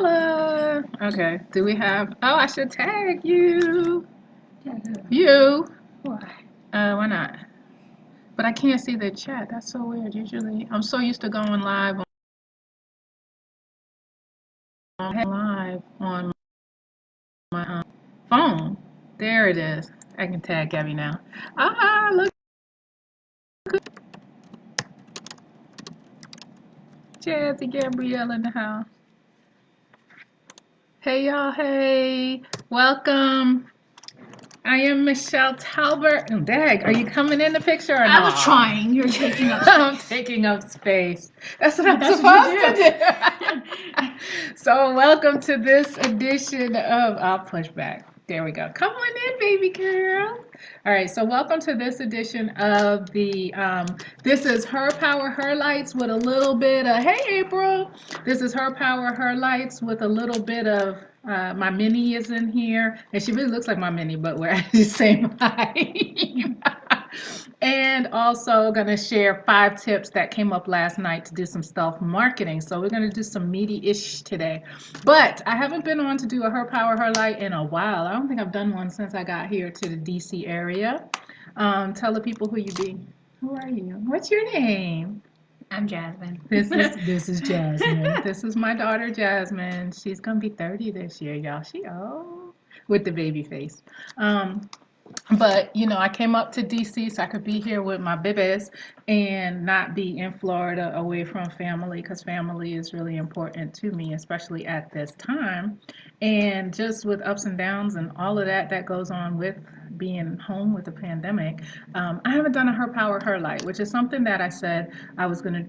Holla. Okay. Do we have? Oh, I should tag you. Tag who? You. Why? Why not? But I can't see the chat. That's so weird. Usually, I'm so used to going live on my phone. There it is. I can tag Gabby now. Ah, look, Jazzy Gabrielle in the house. Hey y'all. Hey, welcome. I am Michelle Talbert. Oh, Dag, are you coming in the picture or I not? was trying. You're taking up I'm space. taking up space. That's what I'm That's what you supposed to do. So, welcome to this edition of I'll push back. There we go. Come on in, baby girl. All right. So, welcome to this edition of the. This is Her Power, Her Lights with a little bit of. Hey, April. This is Her Power, Her Lights with a little bit of. My mini is in here, and she really looks like my mini, but we're at the same height. And also going to share 5 tips that came up last night to do some stealth marketing. So we're going to do some meaty-ish today. But I haven't been on to do a Her Power, Her Light in a while. I don't think I've done one since I got here to the DC area. Tell the people who you be. Who are you? What's your name? I'm Jasmine. This is Jasmine. This is my daughter Jasmine. She's gonna be 30 this year, y'all. She old with the baby face. But I came up to DC so I could be here with my babies and not be in Florida away from family because family is really important to me, especially at this time. And just with ups and downs and all of that goes on with being home with the pandemic, I haven't done a Her Power, Her Light, which is something that I said I was going to,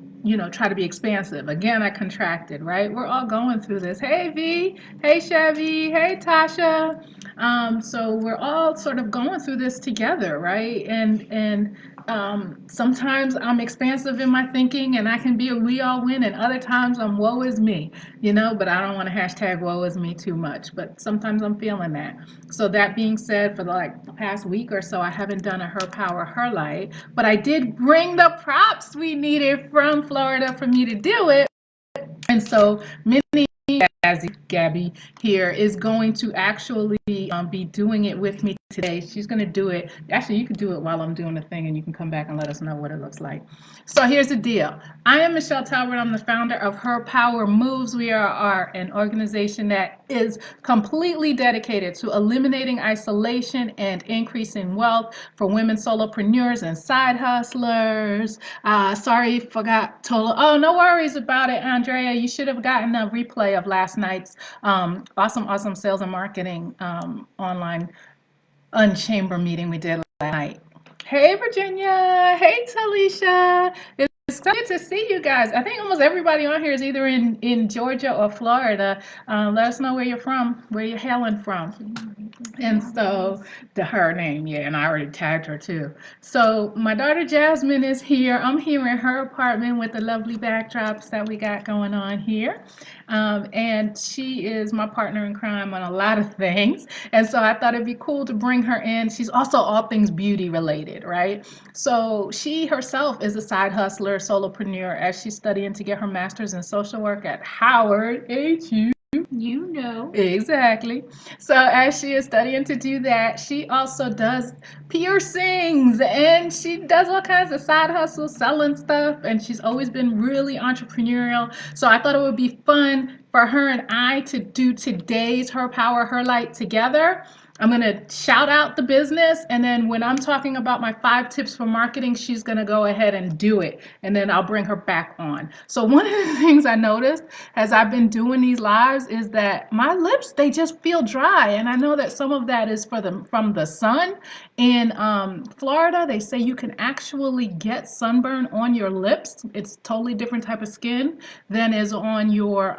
try to be expansive. Again, I contracted, right? We're all going through this. Hey, V. Hey, Chevy. Hey, Tasha. So we're all sort of going through this together, right? And sometimes I'm expansive in my thinking, and I can be a we all win, and other times I'm woe is me, But I don't want to hashtag woe is me too much. But sometimes I'm feeling that. So that being said, for the past week or so, I haven't done a Her Power, Her Light, but I did bring the props we needed from Florida for me to do it. And so many as Gabby here is going to actually be doing it with me today. She's going to do it. Actually, you can do it while I'm doing the thing and you can come back and let us know what it looks like. So here's the deal. I am Michelle Talbert. I'm the founder of Her Power Moves. We are an organization that is completely dedicated to eliminating isolation and increasing wealth for women solopreneurs and side hustlers. Sorry, forgot total. Oh, no worries about it, Andrea. You should have gotten a replay of last night's awesome sales and marketing online UnChamber meeting we did last night. Hey, Virginia. Hey, Talisha. It's so good to see you guys. I think almost everybody on here is either in Georgia or Florida. Let us know where you're from, where you're hailing from. And so her name, yeah, and I already tagged her too. So my daughter Jasmine is here. I'm here in her apartment with the lovely backdrops that we got going on here. And she is my partner in crime on a lot of things. And so I thought it'd be cool to bring her in. She's also all things beauty related, right? So she herself is a side hustler, solopreneur, as she's studying to get her master's in social work at Howard, HU. You know. Exactly. So as she is studying to do that, she also does piercings and she does all kinds of side hustles, selling stuff, and she's always been really entrepreneurial. So I thought it would be fun for her and I to do today's Her Power, Her Light together. I'm going to shout out the business, and then when I'm talking about my 5 tips for marketing, she's going to go ahead and do it, and then I'll bring her back on. So one of the things I noticed as I've been doing these lives is that my lips, they just feel dry, and I know that some of that is from the sun. In Florida, they say you can actually get sunburn on your lips. It's totally different type of skin than is on your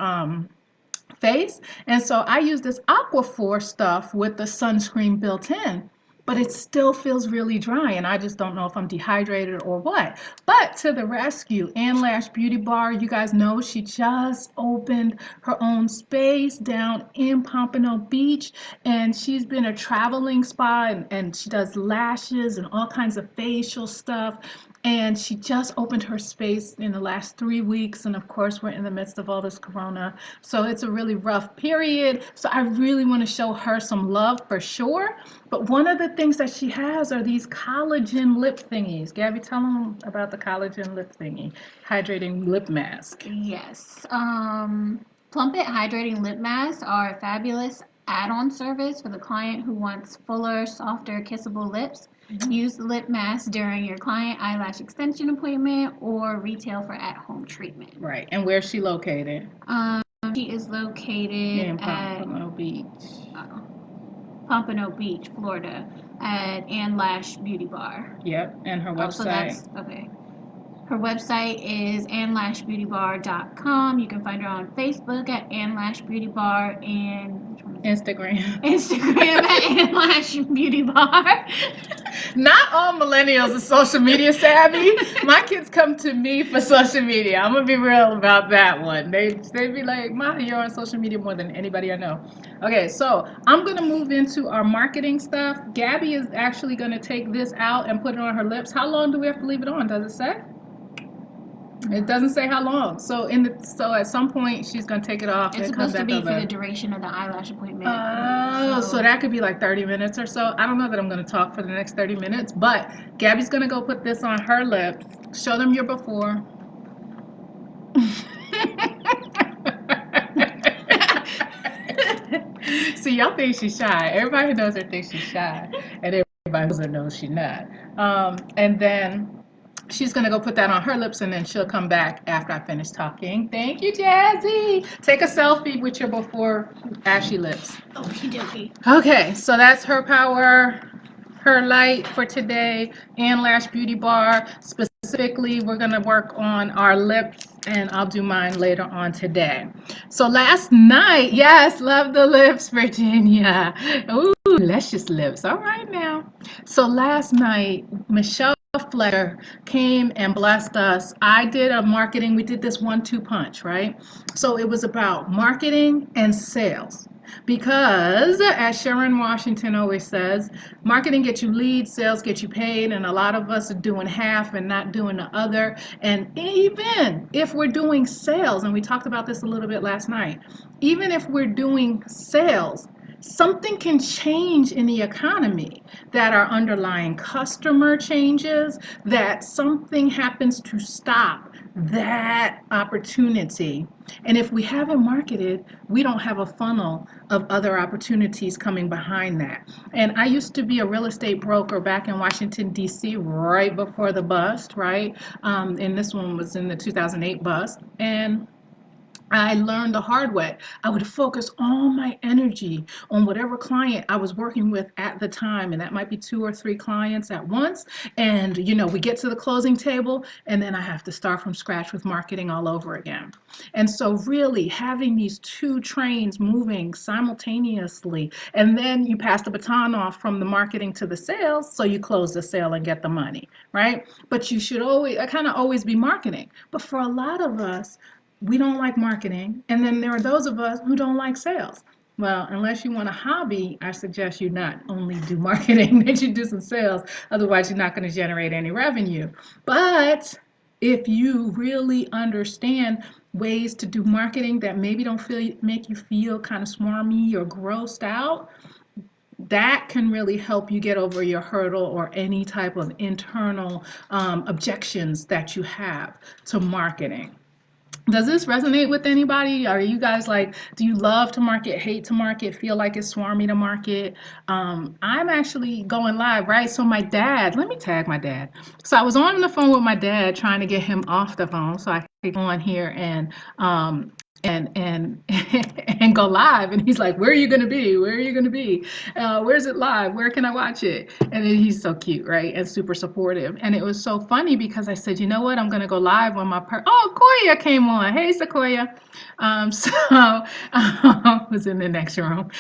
face. And so I use this Aquaphor stuff with the sunscreen built in, but it still feels really dry, and I just don't know if I'm dehydrated or what. But to the rescue, Ann Lash Beauty Bar, you guys know she just opened her own space down in Pompano Beach, and she's been a traveling spa, and she does lashes and all kinds of facial stuff. And she just opened her space in the last 3 weeks. And of course, we're in the midst of all this corona. So it's a really rough period. So I really want to show her some love for sure. But one of the things that she has are these collagen lip thingies. Gabby, tell them about the collagen lip thingy, hydrating lip mask. Yes. Plump It Hydrating Lip Masks are a fabulous add-on service for the client who wants fuller, softer, kissable lips. Use the lip mask during your client eyelash extension appointment or retail for at-home treatment. Right. And where's she located? She is located In at Pompano Beach. Pompano Beach, Florida, at Ann Lash Beauty Bar. Yep. And her Oh, so website. that's okay. Her website is annlashbeautybar.com. You can find her on Facebook at Ann Lash Beauty Bar and Instagram. at Ann Lash Beauty Bar. Not all millennials are social media savvy. My kids come to me for social media. I'm gonna be real about that one. They be like, "Ma, you're on social media more than anybody I know." Okay, so I'm gonna move into our marketing stuff. Gabby is actually gonna take this out and put it on her lips. How long do we have to leave it on? Does it say? It doesn't say how long. So at some point she's gonna take it off It's and come supposed to back be for over. the duration of the eyelash appointment. Oh, so that could be like 30 minutes or so. I don't know that I'm going to talk for the next 30 minutes, but Gabby's going to go put this on her lips. Show them your before. See, y'all think she's shy. Everybody who knows her thinks she's shy, and everybody who knows she's not. And then she's going to go put that on her lips, and then she'll come back after I finish talking. Thank you, Jazzy. Take a selfie with your before ashy lips. Okie dokie. Okay, so that's her power, her light for today. Ann Lash Beauty Bar. Specifically, we're going to work on our lips, and I'll do mine later on today. So last night, yes, love the lips, Virginia. Ooh, luscious lips. All right now. So last night, Michelle Fletcher came and blessed us. I did a marketing, we did this 1-2 punch, right? So it was about marketing and sales. Because, as Sharon Washington always says, marketing gets you leads, sales get you paid, and a lot of us are doing half and not doing the other. And even if we're doing sales, and we talked about this a little bit last night, even if we're doing sales, something can change in the economy, that our underlying customer changes, that something happens to stop that opportunity. And if we haven't marketed, we don't have a funnel of other opportunities coming behind that. And I used to be a real estate broker back in Washington, D.C., right before the bust, right? And this one was in the 2008 bust. And I learned the hard way. I would focus all my energy on whatever client I was working with at the time, and that might be 2 or 3 clients at once. And we get to the closing table, and then I have to start from scratch with marketing all over again. And so really having these 2 trains moving simultaneously, and then you pass the baton off from the marketing to the sales, so you close the sale and get the money, right? But you should always be marketing. But for a lot of us, we don't like marketing, and then there are those of us who don't like sales. Well, unless you want a hobby, I suggest you not only do marketing, that you do some sales. Otherwise, you're not going to generate any revenue. But if you really understand ways to do marketing that maybe don't make you feel kind of smarmy or grossed out, that can really help you get over your hurdle or any type of internal objections that you have to marketing. Does this resonate with anybody? Are you guys like, do you love to market, hate to market, feel like it's swarmy to market? I'm actually going live, right? So my dad, let me tag my dad. So I was on the phone with my dad trying to get him off the phone so I could go on here and and go live. And he's like, where are you going to be? Where are you going to be? Where's it live? Where can I watch it? And then he's so cute, right? And super supportive. And it was so funny because I said, you know what? I'm going to go live on my Koya came on. Hey, Sequoia. Was in the next room.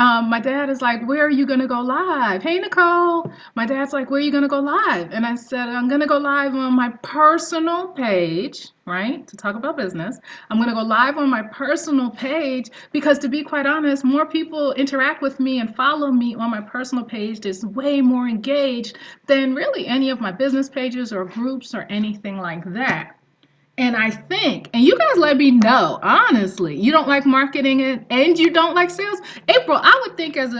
My dad is like, where are you going to go live? Hey, Nicole. My dad's like, where are you going to go live? And I said, I'm going to go live on my personal page, right? To talk about business. I'm going to go live on my personal page because, to be quite honest, more people interact with me and follow me on my personal page. That's way more engaged than really any of my business pages or groups or anything like that. And I think, and you guys let me know, honestly, you don't like marketing and you don't like sales. April, I would think as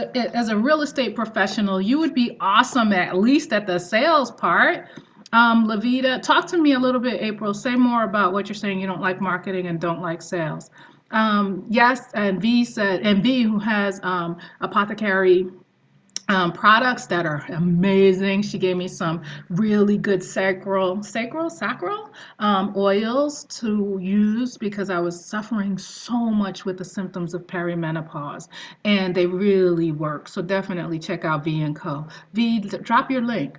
a real estate professional, you would be awesome at least at the sales part. Lavita, talk to me a little bit, April. Say more about what you're saying. You don't like marketing and don't like sales. Yes, and V said, and B, who has apothecary products that are amazing. She gave me some really good sacral oils to use because I was suffering so much with the symptoms of perimenopause, and they really work. So definitely check out V and Co. V, drop your link.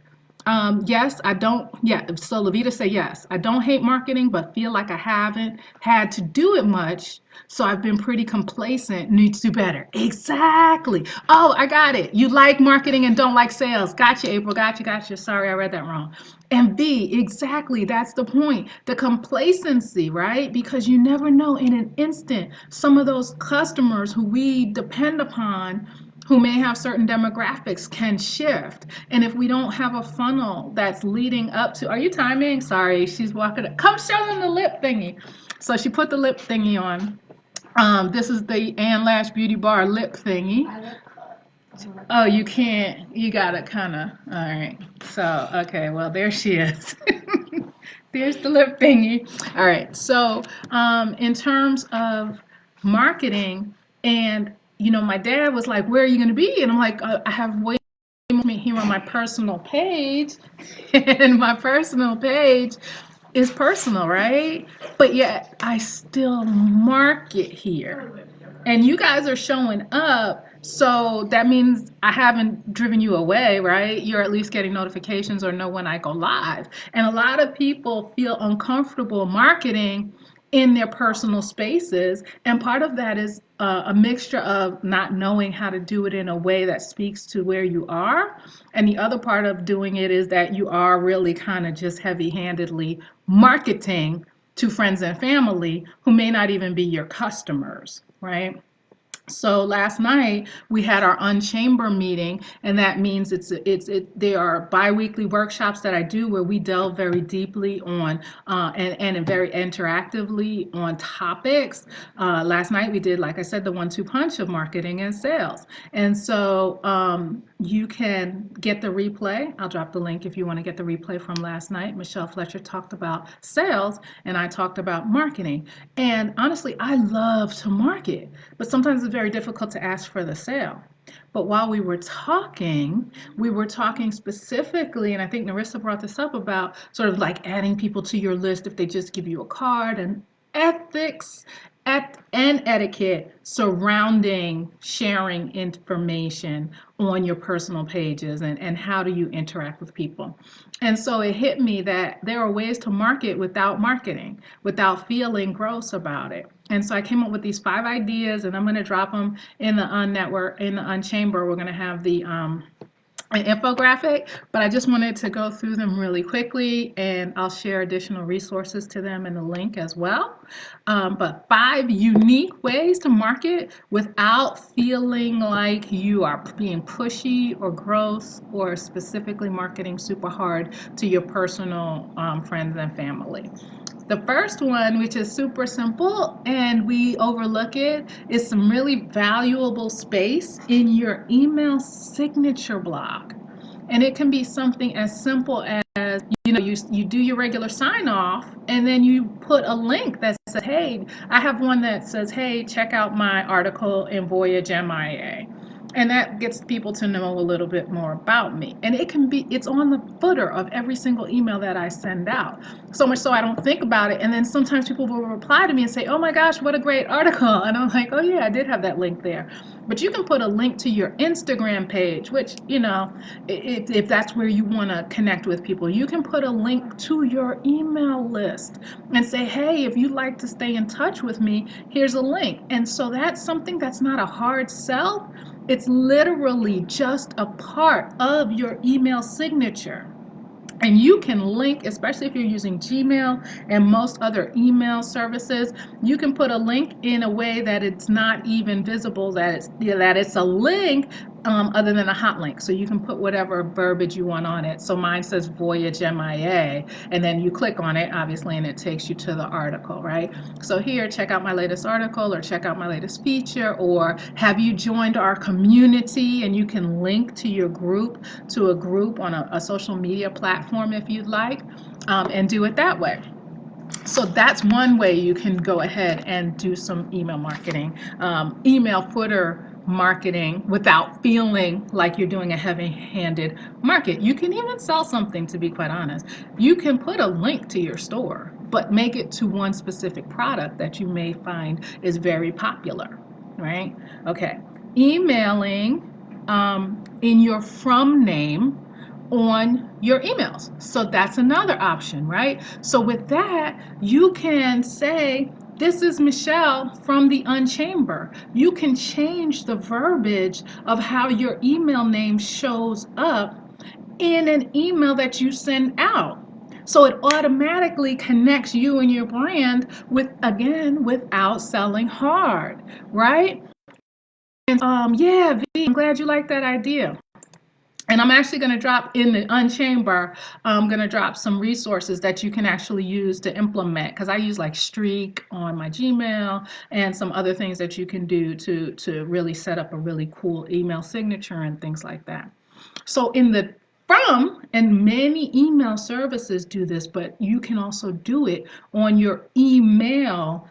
Yes, I don't. Yeah, so Lavita say yes. I don't hate marketing, but feel like I haven't had to do it much. So I've been pretty complacent. Need to do better. Exactly. Oh, I got it. You like marketing and don't like sales. Gotcha, April. Gotcha. Sorry, I read that wrong. And B, exactly. That's the point. The complacency, right? Because you never know in an instant, some of those customers who we depend upon who may have certain demographics can shift. And if we don't have a funnel that's leading up to, are you timing? Sorry, she's walking. Come show them the lip thingy. So she put the lip thingy on. This is the Ann Lash Beauty Bar lip thingy. Oh, you can't. You gotta kind of. All right. So, okay. Well, there she is. There's the lip thingy. All right. So, in terms of marketing, and my dad was like, "Where are you going to be?" And I'm like, "I have way more here on my personal page, and my personal page is personal, right? But yet I still market here. And you guys are showing up, so that means I haven't driven you away, right? You're at least getting notifications or know when I go live. And a lot of people feel uncomfortable marketing in their personal spaces. And part of that is a mixture of not knowing how to do it in a way that speaks to where you are. And the other part of doing it is that you are really kind of just heavy handedly marketing to friends and family who may not even be your customers, right? So last night we had our UnChamber meeting, and that means they are biweekly workshops that I do where we delve very deeply on and very interactively on topics. Last night we did, like I said, the 1-2 punch of marketing and sales, and so you can get the replay. I'll drop the link if you want to get the replay from last night. Michelle Fletcher talked about sales, and I talked about marketing. And honestly, I love to market, but sometimes it's very difficult to ask for the sale. But while we were talking specifically, and I think Narissa brought this up about sort of like adding people to your list if they just give you a card, and ethics and etiquette surrounding sharing information on your personal pages, and how do you interact with people. And so it hit me that there are ways to market without marketing, without feeling gross about it. And so I came up with these 5 ideas, and I'm going to drop them in the UnChamber. We're going to have the an infographic, but I just wanted to go through them really quickly, and I'll share additional resources to them in the link as well. But 5 unique ways to market without feeling like you are being pushy or gross or specifically marketing super hard to your personal friends and family. The first one, which is super simple and we overlook it, is some really valuable space in your email signature block. And it can be something as simple as, you do your regular sign off, and then you put a link that says, hey, I have one that says, hey, check out my article in Voyage MIA. And that gets people to know a little bit more about me. And it's on the footer of every single email that I send out. So much so I don't think about it. And then sometimes people will reply to me and say, oh my gosh, what a great article. And I'm like, oh yeah, I did have that link there. But you can put a link to your Instagram page, which, if that's where you want to connect with people, you can put a link to your email list and say, hey, if you'd like to stay in touch with me, here's a link. And so that's something that's not a hard sell, It's literally just a part of your email signature. And you can link, especially if you're using Gmail and most other email services, you can put a link in a way that it's not even visible, that it's a link, other than a hot link. So you can put whatever verbiage you want on it. So mine says Voyage MIA, and then you click on it, obviously, and it takes you to the article, right? So here, check out my latest article, or check out my latest feature, or have you joined our community? And you can link to your group, to a group on a social media platform if you'd like, and do it that way. So that's one way you can go ahead and do some email marketing, email footer marketing without feeling like you're doing a heavy-handed market. You can even sell something, to be quite honest. You can put a link to your store, but make it to one specific product that you may find is very popular, right? Okay. Emailing in your from name on your emails. So that's another option, right? So with that, you can say, this is Michelle from the UnChamber. You can change the verbiage of how your email name shows up in an email that you send out. So it automatically connects you and your brand with, again, without selling hard, right? And yeah, V, I'm glad you like that idea. And I'm actually going to drop in the UnChamber, I'm going to drop some resources that you can actually use to implement, because I use like Streak on my Gmail and some other things that you can do to really set up a really cool email signature and things like that. So in the from, and many email services do this, but you can also do it on your email,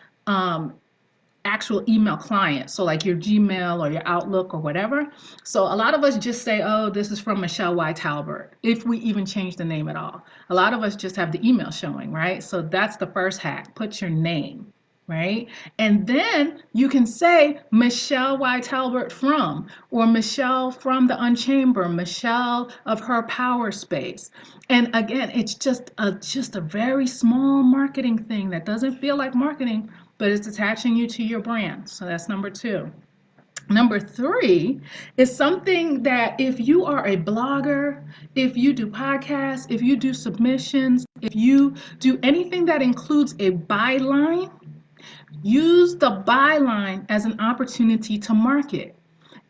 actual email client. So like your Gmail or your Outlook or whatever. So a lot of us just say, oh, this is from Michelle Y. Talbert, if we even change the name at all. A lot of us just have the email showing, right? So that's the first hack. Put your name, right? And then you can say Michelle Y. Talbert from, or Michelle from the UnChamber, Michelle of her power space. And again, it's just a very small marketing thing that doesn't feel like marketing, but it's attaching you to your brand. So that's number 2. Number 3 is something that if you are a blogger, if you do podcasts, if you do submissions, if you do anything that includes a byline, use the byline as an opportunity to market.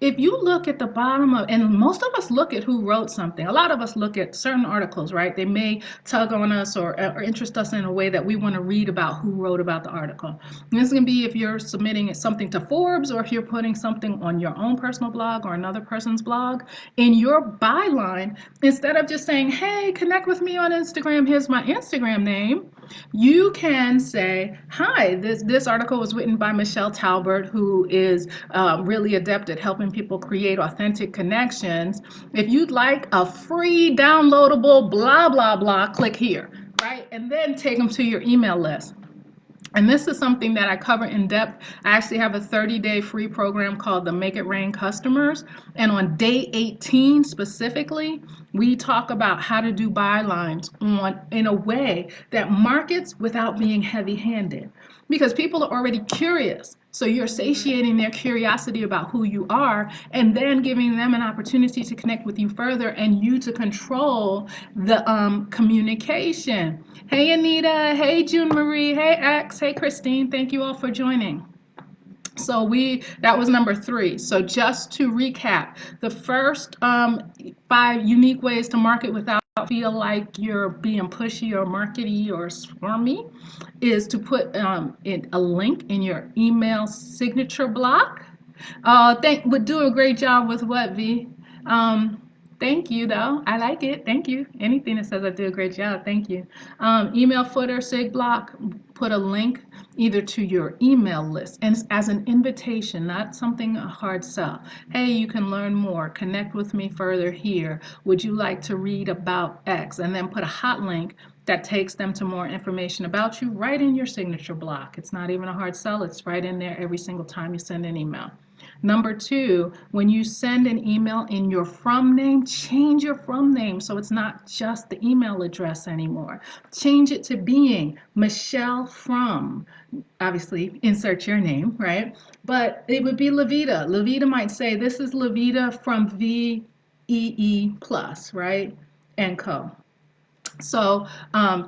If you look at the bottom of, and most of us look at who wrote something. A lot of us look at certain articles, right? They may tug on us or interest us in a way that we want to read about who wrote about the article. And this is going to be if you're submitting something to Forbes, or if you're putting something on your own personal blog or another person's blog. In your byline, instead of just saying, hey, connect with me on Instagram, here's my Instagram name, you can say, hi, this article was written by Michelle Talbert, who is really adept at helping people create authentic connections. If you'd like a free downloadable blah, blah, blah, click here, right? And then take them to your email list. And this is something that I cover in depth. I actually have a 30-day free program called the Make It Rain Customers. And on day 18 specifically, we talk about how to do bylines in a way that markets without being heavy-handed. Because people are already curious. So you're satiating their curiosity about who you are, and then giving them an opportunity to connect with you further, and you to control the communication. Hey Anita, hey June Marie, hey X, hey Christine, thank you all for joining. So that was number 3. So just to recap, the first 5 unique ways to market without feel like you're being pushy or markety or swarmy is to put in a link in your email signature block. Would do a great job with what, V? Thank you, though. I like it. Thank you. Anything that says I do a great job, thank you. Email footer, sig block, put a link either to your email list and as an invitation, not something a hard sell. Hey, you can learn more. Connect with me further here. Would you like to read about X? And then put a hot link that takes them to more information about you right in your signature block. It's not even a hard sell. It's right in there every single time you send an email. Number two, when you send an email in your from name, change your from name so it's not just the email address anymore. Change it to being Michelle from, obviously insert your name, right? But it would be Lavita. Lavita might say, this is Lavita from VEE Plus, right? And co. So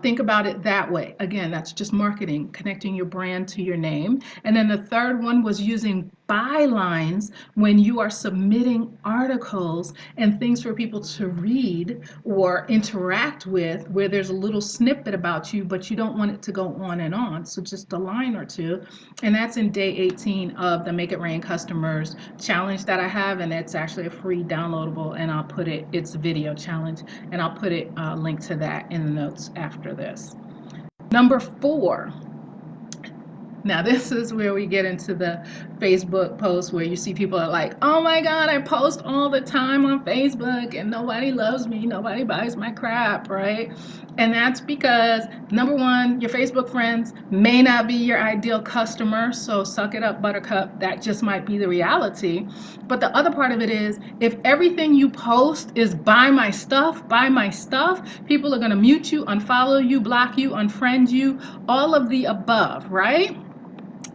think about it that way. Again, that's just marketing, connecting your brand to your name. And then the third one was using bylines when you are submitting articles and things for people to read or interact with, where there's a little snippet about you, but you don't want it to go on and on. So just a line or two. And that's in day 18 of the Make It Rain Customers challenge that I have. And it's actually a free downloadable, and I'll put it, it's a video challenge, and I'll put it link to that in the notes after this. Number 4. Now this is where we get into the Facebook posts where you see people are like, oh my God, I post all the time on Facebook and nobody loves me, nobody buys my crap, right? And that's because, number one, your Facebook friends may not be your ideal customer, so suck it up, buttercup. That just might be the reality. But the other part of it is, if everything you post is buy my stuff, people are going to mute you, unfollow you, block you, unfriend you, all of the above, right?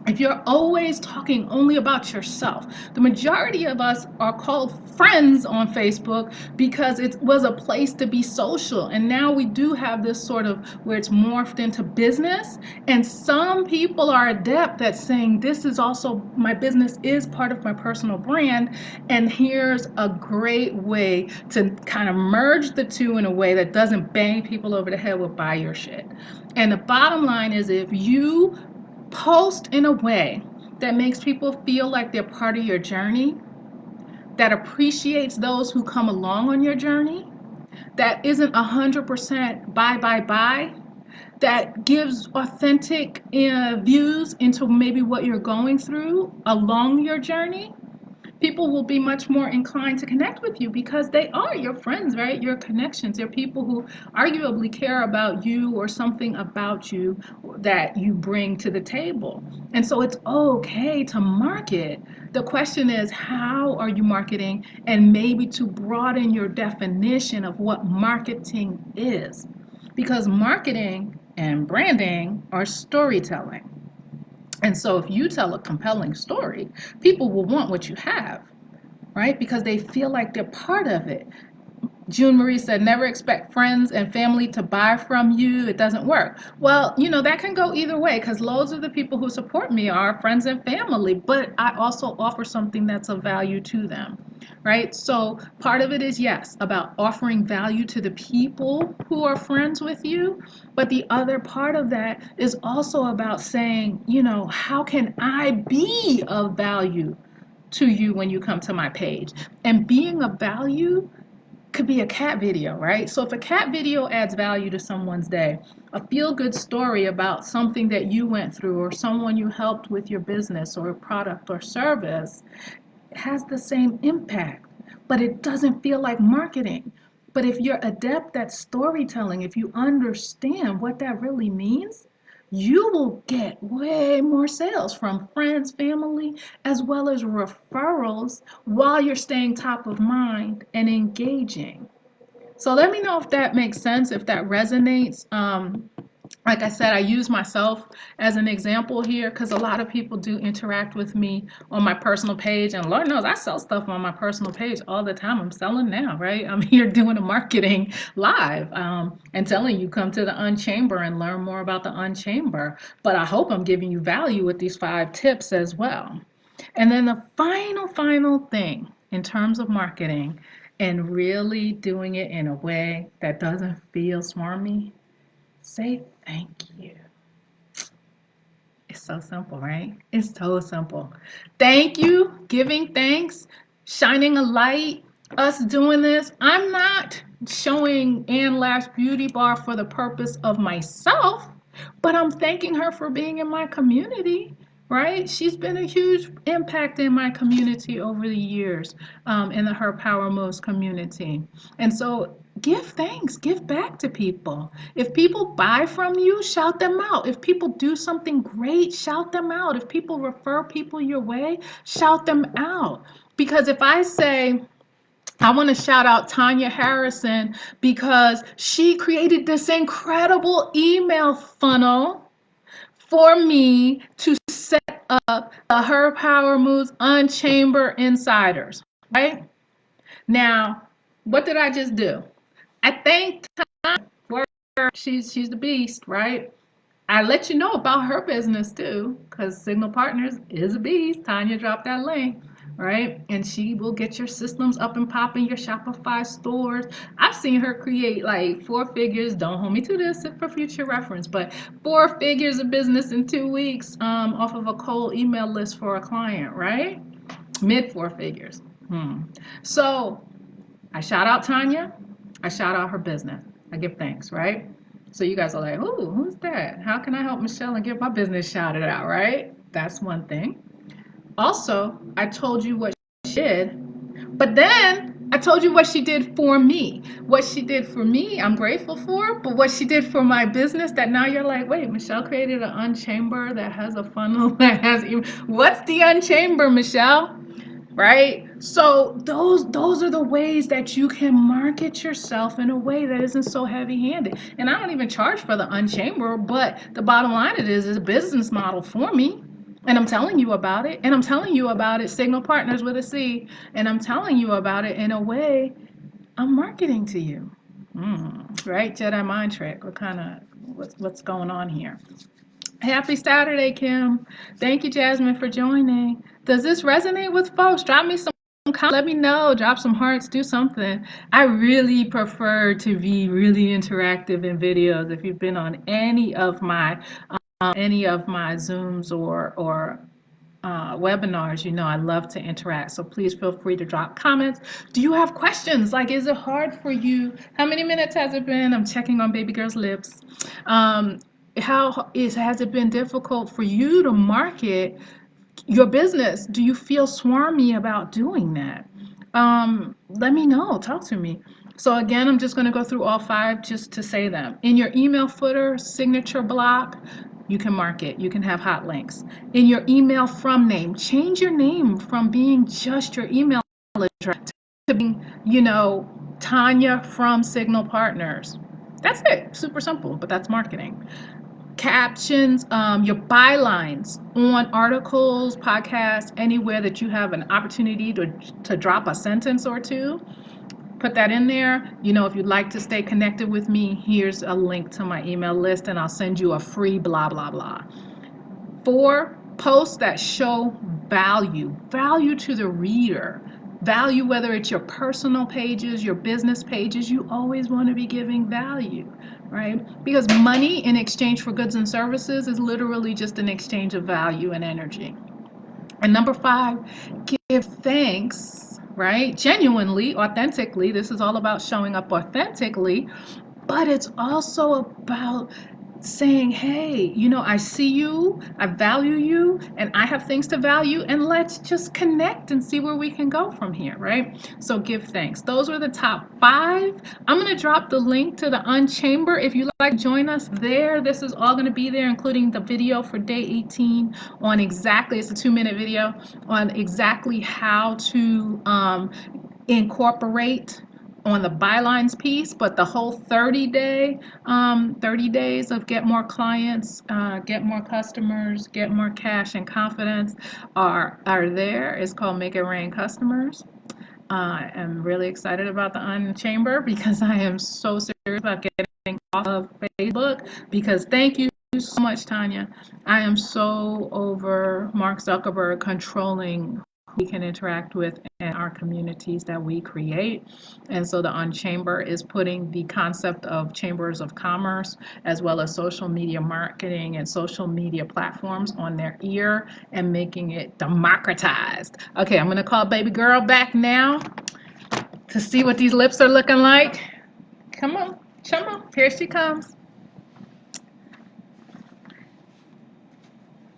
If you're always talking only about yourself, the majority of us are called friends on Facebook because it was a place to be social. And now we do have this sort of where it's morphed into business. And some people are adept at saying, this is also, my business is part of my personal brand. And here's a great way to kind of merge the two in a way that doesn't bang people over the head with buy your shit. And the bottom line is, if you post in a way that makes people feel like they're part of your journey, that appreciates those who come along on your journey, that isn't 100% buy, that gives authentic views into maybe what you're going through along your journey, people will be much more inclined to connect with you because they are your friends, right? Your connections. They're people who arguably care about you or something about you that you bring to the table. And so it's okay to market. The question is, how are you marketing? And maybe to broaden your definition of what marketing is. Because marketing and branding are storytelling. And so if you tell a compelling story, people will want what you have, right? Because they feel like they're part of it. June Marie said, never expect friends and family to buy from you. It doesn't work. Well, that can go either way, because loads of the people who support me are friends and family, but I also offer something that's of value to them, right? So part of it is, yes, about offering value to the people who are friends with you. But the other part of that is also about saying, how can I be of value to you when you come to my page? And being of value could be a cat video, right? So if a cat video adds value to someone's day, a feel-good story about something that you went through or someone you helped with your business or product or service, has the same impact, but it doesn't feel like marketing. But if you're adept at storytelling, if you understand what that really means, you will get way more sales from friends, family, as well as referrals while you're staying top of mind and engaging. So let me know if that makes sense, if that resonates. Like I said, I use myself as an example here because a lot of people do interact with me on my personal page. And Lord knows I sell stuff on my personal page all the time. I'm selling now, right? I'm here doing a marketing live and telling you, come to the UnChamber and learn more about the UnChamber. But I hope I'm giving you value with these 5 tips as well. And then the final thing in terms of marketing and really doing it in a way that doesn't feel smarmy, say thank you. It's so simple, right? It's so simple. Thank you, giving thanks, shining a light, us doing this. I'm not showing Ann Lash Beauty Bar for the purpose of myself, but I'm thanking her for being in my community, right? She's been a huge impact in my community over the years, in the Her Power Moves community. And so give thanks, give back to people. If people buy from you, shout them out. If people do something great, shout them out. If people refer people your way, shout them out. Because if I say, I want to shout out Tanya Harrison because she created this incredible email funnel for me to set up the Her Power Moves UnChamber Insiders, right? Now, what did I just do? I thanked her. She's the beast, right? I let you know about her business too, because Signal Partners is a beast. Tanya dropped that link, right? And she will get your systems up and popping, your Shopify stores. I've seen her create like 4 figures. Don't hold me to this for future reference, but 4 figures of business in 2 weeks off of a cold email list for a client, right? Mid 4 figures. So I shout out Tanya. I shout out her business. I give thanks, right? So you guys are like, ooh, who's that? How can I help Michelle and get my business shouted out, right? That's one thing. Also, I told you what she did, but then I told you what she did for me. What she did for me, I'm grateful for, but what she did for my business, that now you're like, wait, Michelle created an UnChamber that has a funnel that has, what's the UnChamber, Michelle? Right? So those are the ways that you can market yourself in a way that isn't so heavy-handed. And I don't even charge for the UnChamber, but the bottom line it is a business model for me. And I'm telling you about it. And I'm telling you about it, Signal Partners with a C. And I'm telling you about it in a way I'm marketing to you. Right? Jedi mind trick. What's going on here? Happy Saturday, Kim. Thank you, Jasmine, for joining. Does this resonate with folks? Drop me some comments. Let me know. Drop some hearts. Do something. I really prefer to be really interactive in videos. If you've been on any of my Zooms or webinars, you know I love to interact. So please feel free to drop comments. Do you have questions? Like, is it hard for you? How many minutes has it been? I'm checking on baby girl's lips. Has it been difficult for you to market your business? Do you feel swarmy about doing that? Let me know. Talk to me. So again, I'm just going to go through all 5 just to say them. In your email footer, signature block, you can market. You can have hot links. In your email from name, change your name from being just your email address to being, Tanya from Signal Partners. That's it. Super simple, but that's marketing. Captions, your bylines on articles, podcasts, anywhere that you have an opportunity to drop a sentence or two. Put that in there. If you'd like to stay connected with me, here's a link to my email list and I'll send you a free blah, blah, blah. 4, posts that show value to the reader. Value, whether it's your personal pages, your business pages, you always want to be giving value, right? Because money in exchange for goods and services is literally just an exchange of value and energy. And number 5, give thanks, right? Genuinely, authentically. This is all about showing up authentically, but it's also about saying, hey, I see you, I value you, and I have things to value, and let's just connect and see where we can go from here, right? So give thanks. Those were the top 5. I'm going to drop the link to the UnChamber. If you like to join us there, this is all going to be there, including the video for day 18 on exactly, it's a 2-minute video, on exactly how to incorporate on the bylines piece, but the whole 30 days of get more clients, get more customers, get more cash and confidence are there. It's called Make It Rain Customers. I am really excited about the UnChamber because I am so serious about getting off of Facebook, because thank you so much, Tanya. I am so over Mark Zuckerberg controlling we can interact with in our communities that we create. And so the UnChamber is putting the concept of chambers of commerce as well as social media marketing and social media platforms on their ear and making it democratized. Okay, I'm going to call baby girl back now to see what these lips are looking like. Come on, here she comes.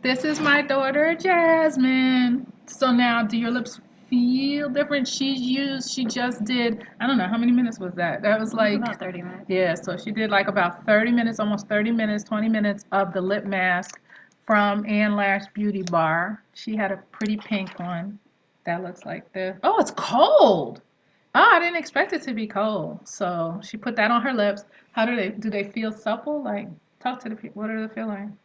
This is my daughter, Jasmine. So now, do your lips feel different. She just did, I don't know, how many minutes was that? That was like, About 30 minutes. yeah, so she did like about 30 minutes, almost 30 minutes, 20 minutes of the lip mask from Ann Lash Beauty Bar. She had a pretty pink one that looks like this. Oh, it's cold. Oh, I didn't expect it to be cold. So she put that on her lips. How do they feel supple? Like, talk to the people. What are they feeling?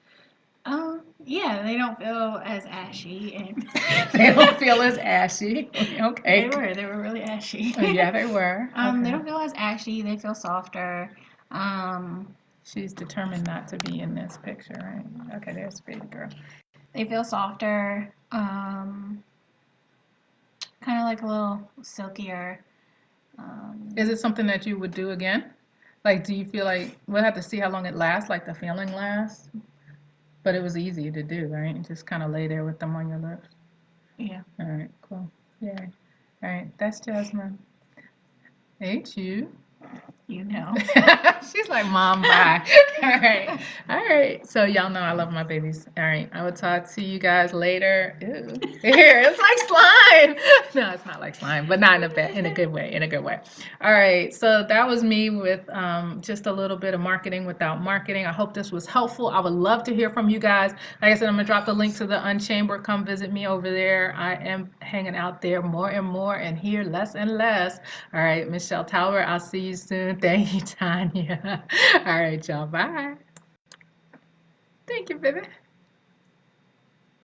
Yeah, they don't feel as ashy, and They don't feel as ashy. Okay. they were really ashy. Oh, yeah, they were. They Okay. don't feel as ashy. They feel softer. Um, She's determined not to be in this picture, right? Okay, there's baby girl. they feel softer. Kind of like a little silkier. Is it something that you would do again? Like, do you feel like we'll have to see how long it lasts, like the feeling lasts? But it was easy to do, right? You just kind of lay there with them on your lips. Yeah. All right, cool. Yeah. All right, that's Jasmine. Ain't you? You know. She's like, Mom, bye. All right. All right. So y'all know I love my babies. All right. I will talk to you guys later. Ew. Here, it's like slime. No, it's not like slime, but not in a good way. In a good way. All right. So that was me with just a little bit of marketing without marketing. I hope this was helpful. I would love to hear from you guys. Like I said, I'm gonna drop the link to the UnChamber. Come visit me over there. I am hanging out there more and more and here less and less. All right, Michelle Tower, I'll see you soon. Thank you, Tanya. All right, y'all. Bye. Thank you, baby.